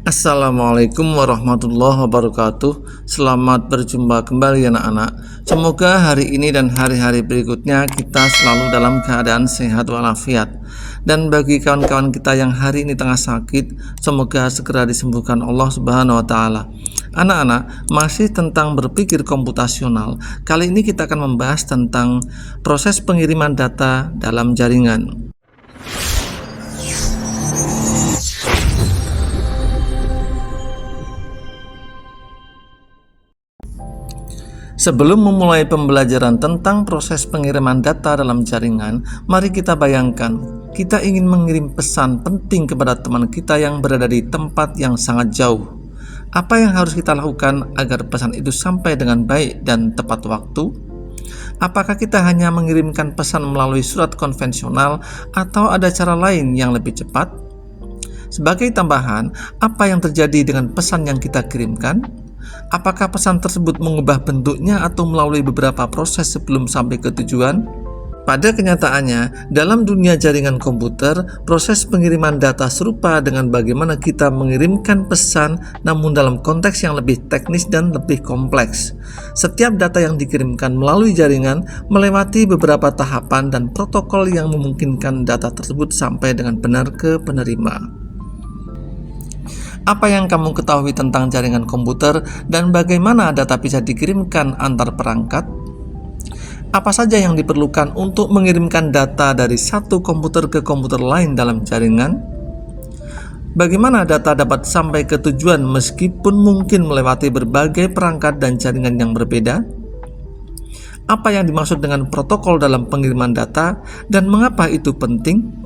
Assalamualaikum warahmatullahi wabarakatuh. Selamat berjumpa kembali anak-anak. Semoga hari ini dan hari-hari berikutnya kita selalu dalam keadaan sehat walafiat. Dan bagi kawan-kawan kita yang hari ini tengah sakit, semoga segera disembuhkan Allah Subhanahu wa taala. Anak-anak, masih tentang berpikir komputasional. Kali ini kita akan membahas tentang proses pengiriman data dalam jaringan. Sebelum memulai pembelajaran tentang proses pengiriman data dalam jaringan, mari kita bayangkan, kita ingin mengirim pesan penting kepada teman kita yang berada di tempat yang sangat jauh. Apa yang harus kita lakukan agar pesan itu sampai dengan baik dan tepat waktu? Apakah kita hanya mengirimkan pesan melalui surat konvensional atau ada cara lain yang lebih cepat? Sebagai tambahan, apa yang terjadi dengan pesan yang kita kirimkan? Apakah pesan tersebut mengubah bentuknya atau melalui beberapa proses sebelum sampai ke tujuan? Pada kenyataannya, dalam dunia jaringan komputer, proses pengiriman data serupa dengan bagaimana kita mengirimkan pesan, namun dalam konteks yang lebih teknis dan lebih kompleks. Setiap data yang dikirimkan melalui jaringan melewati beberapa tahapan dan protokol yang memungkinkan data tersebut sampai dengan benar ke penerima. Apa yang kamu ketahui tentang jaringan komputer dan bagaimana data bisa dikirimkan antar perangkat? Apa saja yang diperlukan untuk mengirimkan data dari satu komputer ke komputer lain dalam jaringan? Bagaimana data dapat sampai ke tujuan meskipun mungkin melewati berbagai perangkat dan jaringan yang berbeda? Apa yang dimaksud dengan protokol dalam pengiriman data dan mengapa itu penting?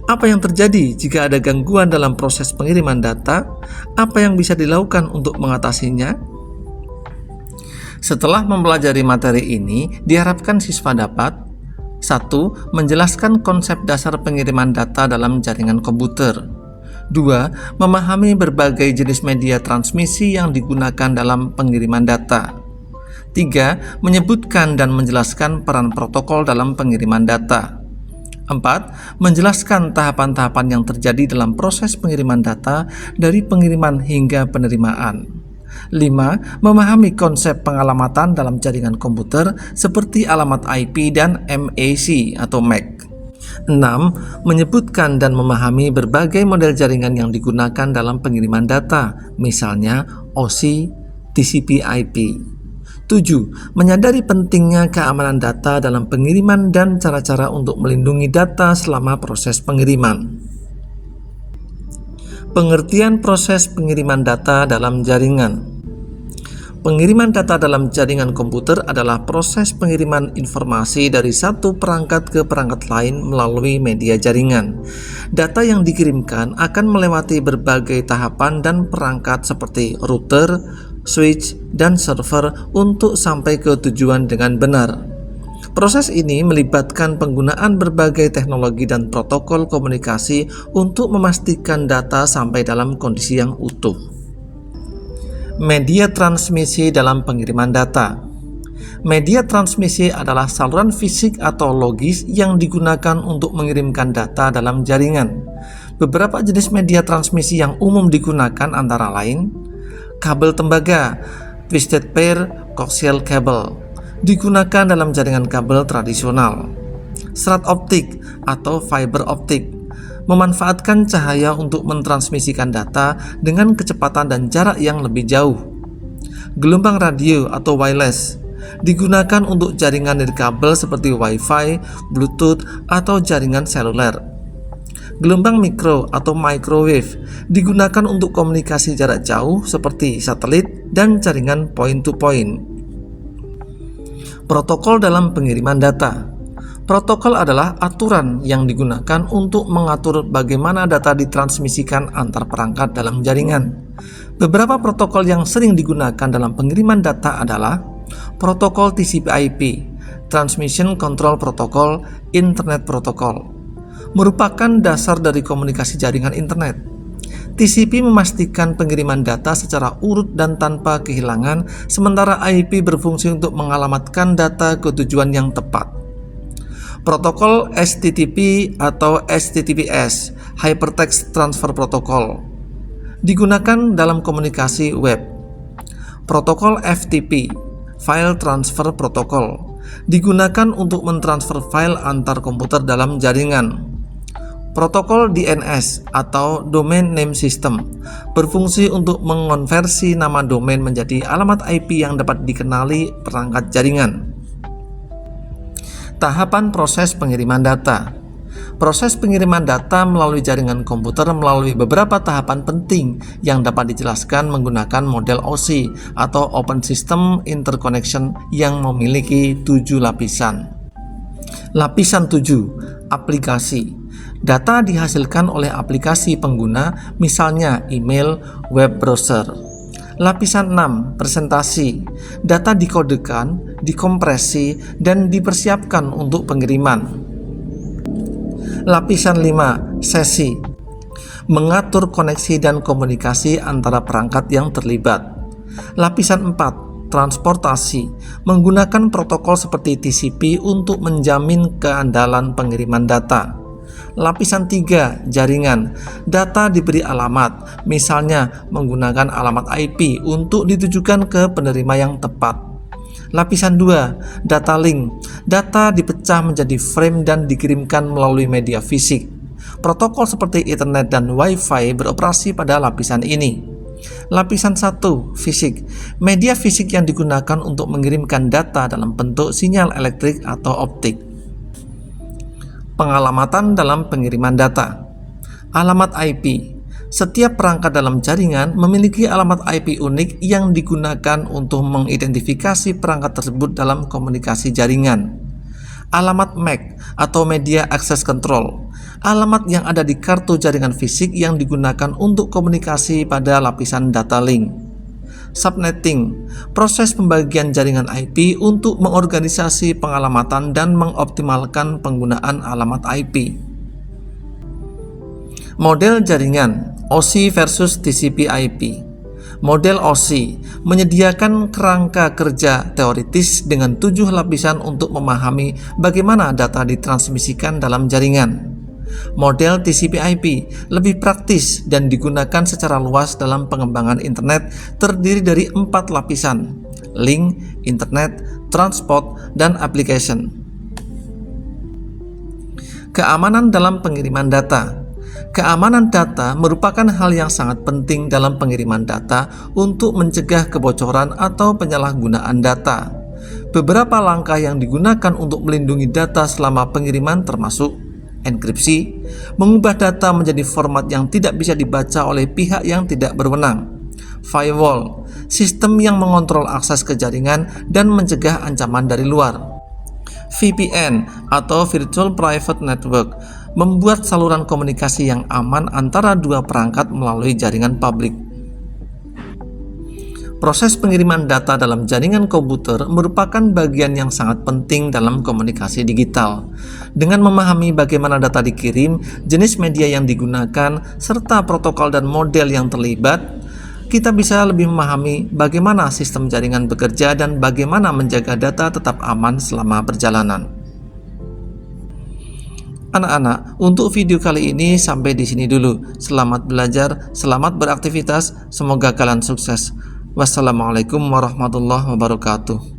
Apa yang terjadi jika ada gangguan dalam proses pengiriman data? Apa yang bisa dilakukan untuk mengatasinya? Setelah mempelajari materi ini, diharapkan siswa dapat 1. Menjelaskan konsep dasar pengiriman data dalam jaringan komputer. 2. Memahami berbagai jenis media transmisi yang digunakan dalam pengiriman data. 3. Menyebutkan dan menjelaskan peran protokol dalam pengiriman data. 4. Menjelaskan tahapan-tahapan yang terjadi dalam proses pengiriman data dari pengiriman hingga penerimaan. 5. Memahami konsep pengalamatan dalam jaringan komputer seperti alamat IP dan MAC atau MAC. 6. Menyebutkan dan memahami berbagai model jaringan yang digunakan dalam pengiriman data, misalnya OSI, TCP/IP. 7. Menyadari pentingnya keamanan data dalam pengiriman dan cara-cara untuk melindungi data selama proses pengiriman. Pengertian proses pengiriman data dalam jaringan. Pengiriman data dalam jaringan komputer adalah proses pengiriman informasi dari satu perangkat ke perangkat lain melalui media jaringan. Data yang dikirimkan akan melewati berbagai tahapan dan perangkat seperti router, switch, dan server untuk sampai ke tujuan dengan benar. Proses ini melibatkan penggunaan berbagai teknologi dan protokol komunikasi untuk memastikan data sampai dalam kondisi yang utuh. Media transmisi dalam pengiriman data. Media transmisi adalah saluran fisik atau logis yang digunakan untuk mengirimkan data dalam jaringan. Beberapa jenis media transmisi yang umum digunakan antara lain kabel tembaga, twisted pair coaxial cable, digunakan dalam jaringan kabel tradisional. Serat optik atau fiber optik, memanfaatkan cahaya untuk mentransmisikan data dengan kecepatan dan jarak yang lebih jauh. Gelombang radio atau wireless, digunakan untuk jaringan nirkabel seperti Wi-Fi, Bluetooth, atau jaringan seluler. Gelombang mikro atau microwave digunakan untuk komunikasi jarak jauh seperti satelit dan jaringan point-to-point. Protokol dalam pengiriman data. Protokol adalah aturan yang digunakan untuk mengatur bagaimana data ditransmisikan antar perangkat dalam jaringan. Beberapa protokol yang sering digunakan dalam pengiriman data adalah protokol TCP/IP, Transmission Control Protocol, Internet Protocol. Merupakan dasar dari komunikasi jaringan internet. TCP memastikan pengiriman data secara urut dan tanpa kehilangan, sementara IP berfungsi untuk mengalamatkan data ke tujuan yang tepat. Protokol HTTP atau HTTPS, Hypertext Transfer Protocol, Digunakan dalam komunikasi web. Protokol FTP, File Transfer Protocol, digunakan untuk mentransfer file antar komputer dalam jaringan. Protokol DNS atau Domain Name System berfungsi untuk mengonversi nama domain menjadi alamat IP yang dapat dikenali perangkat jaringan. Tahapan proses pengiriman data. Proses pengiriman data melalui jaringan komputer melalui beberapa tahapan penting yang dapat dijelaskan menggunakan model OSI atau Open System Interconnection yang memiliki 7 lapisan. Lapisan 7, aplikasi. Data dihasilkan oleh aplikasi pengguna, misalnya email, web browser. Lapisan 6, presentasi. Data dikodekan, dikompresi, dan dipersiapkan untuk pengiriman. Lapisan 5, sesi. Mengatur koneksi dan komunikasi antara perangkat yang terlibat. Lapisan 4, transportasi. Menggunakan protokol seperti TCP untuk menjamin keandalan pengiriman data. Lapisan 3, jaringan. Data diberi alamat, misalnya menggunakan alamat IP untuk ditujukan ke penerima yang tepat. Lapisan 2, data link. Data dipecah menjadi frame dan dikirimkan melalui media fisik. Protokol seperti Ethernet dan Wi-Fi beroperasi pada lapisan ini. Lapisan 1, fisik. Media fisik yang digunakan untuk mengirimkan data dalam bentuk sinyal elektrik atau optik. Pengalamatan dalam pengiriman data. Alamat IP. Setiap perangkat dalam jaringan memiliki alamat IP unik yang digunakan untuk mengidentifikasi perangkat tersebut dalam komunikasi jaringan. Alamat MAC atau Media Access Control. Alamat yang ada di kartu jaringan fisik yang digunakan untuk komunikasi pada lapisan data link. Subnetting, proses pembagian jaringan IP untuk mengorganisasi pengalamatan dan mengoptimalkan penggunaan alamat IP. Model jaringan OSI versus TCP/IP. Model OSI menyediakan kerangka kerja teoritis dengan 7 lapisan untuk memahami bagaimana data ditransmisikan dalam jaringan. Model TCP/IP lebih praktis dan digunakan secara luas dalam pengembangan internet, terdiri dari 4 lapisan: link, internet, transport, dan application. Keamanan dalam pengiriman data. Keamanan data merupakan hal yang sangat penting dalam pengiriman data untuk mencegah kebocoran atau penyalahgunaan data. Beberapa langkah yang digunakan untuk melindungi data selama pengiriman termasuk enkripsi, mengubah data menjadi format yang tidak bisa dibaca oleh pihak yang tidak berwenang. Firewall, sistem yang mengontrol akses ke jaringan dan mencegah ancaman dari luar. VPN atau Virtual Private Network, membuat saluran komunikasi yang aman antara dua perangkat melalui jaringan publik. Proses pengiriman data dalam jaringan komputer merupakan bagian yang sangat penting dalam komunikasi digital. Dengan memahami bagaimana data dikirim, jenis media yang digunakan, serta protokol dan model yang terlibat, kita bisa lebih memahami bagaimana sistem jaringan bekerja dan bagaimana menjaga data tetap aman selama perjalanan. Anak-anak, untuk video kali ini sampai di sini dulu. Selamat belajar, selamat beraktivitas, semoga kalian sukses. Wassalamualaikum warahmatullahi wabarakatuh.